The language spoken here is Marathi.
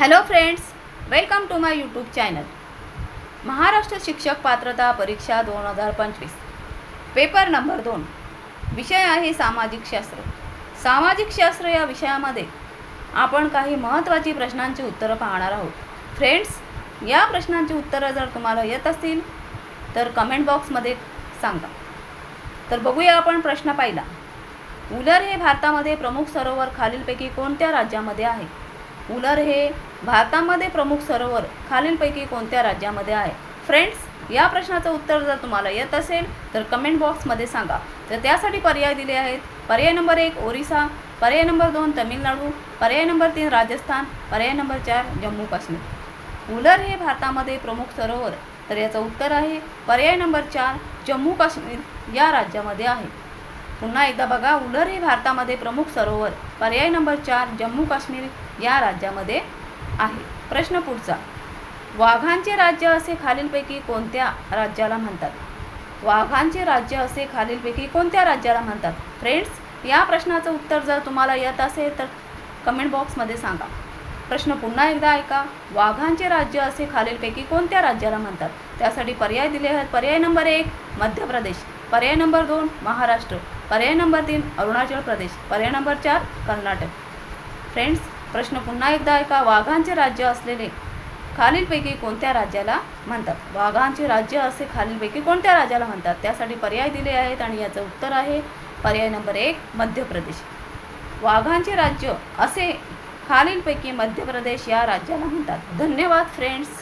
Hello friends, welcome to my YouTube channel. Maharashtra शिक्षक पात्रता परीक्षा 2025 पेपर नंबर 2 विषय आहे सामाजिक शास्त्र। सामाजिक शास्त्र या विषयामध्ये आपण काही महत्त्वाची प्रश्नांची उत्तरं पाहणार आहोत। फ्रेंड्स, या प्रश्नांची उत्तरं जर तुम्हाला येत असतील तर कमेंट बॉक्समध्ये सांगा। तर बघूया आपण प्रश्न पहिला। उलर हे भारतामध्ये प्रमुख सरोवर खालीलपैकी कोणत्या राज्यामध्ये आहे? उलर हे भारतामध्ये प्रमुख सरोवर खालीलपैकी कोणत्या राज्यामध्ये आहे? फ्रेंड्स, या प्रश्नाचं उत्तर जर तुम्हाला येत असेल तर कमेंट बॉक्समध्ये सांगा। तर त्यासाठी पर्याय दिले आहेत। पर्याय नंबर 1 ओरिसा, पर्याय नंबर 2 तमिळनाडू, पर्याय नंबर 3 राजस्थान, पर्याय नंबर 4 जम्मू काश्मीर। उलर हे भारतामध्ये प्रमुख सरोवर, तर याचं उत्तर आहे पर्याय नंबर 4 जम्मू काश्मीर या राज्यामध्ये आहे। पुन्हा एकदा बघा, उलर हे भारतामध्ये प्रमुख सरोवर, पर्याय नंबर 4 जम्मू काश्मीर या राज्यामध्ये आहे। प्रश्न पुढचा। वाघांचे राज्य असे खालीलपैकी कोणत्या राज्याला म्हणतात? वाघांचे राज्य असे खालीलपैकी कोणत्या राज्याला म्हणतात? फ्रेंड्स, या प्रश्नाचं उत्तर जर तुम्हाला येत असेल तर कमेंट बॉक्समध्ये सांगा। प्रश्न पुन्हा एकदा ऐका। वाघांचे राज्य असे खालीलपैकी कोणत्या राज्याला म्हणतात? त्यासाठी पर्याय दिले आहेत। पर्याय नंबर 1 मध्य प्रदेश, पर्याय नंबर 2 महाराष्ट्र, पर्याय नंबर 3 अरुणाचल प्रदेश, पर्याय नंबर 4 कर्नाटक। फ्रेंड्स, प्रश्न पुन्हा एकदा ऐका। वाघांचे राज्य असलेले खालीलपैकी कोणत्या राज्याला म्हणतात? वाघांचे राज्य असे खालीलपैकी कोणत्या राज्याला म्हणतात? त्यासाठी पर्याय दिले आहेत आणि याचं उत्तर आहे पर्याय नंबर 1 मध्य प्रदेश। वाघांचे राज्य असे खालीलपैकी मध्य प्रदेश या राज्याला म्हणतात। धन्यवाद फ्रेंड्स।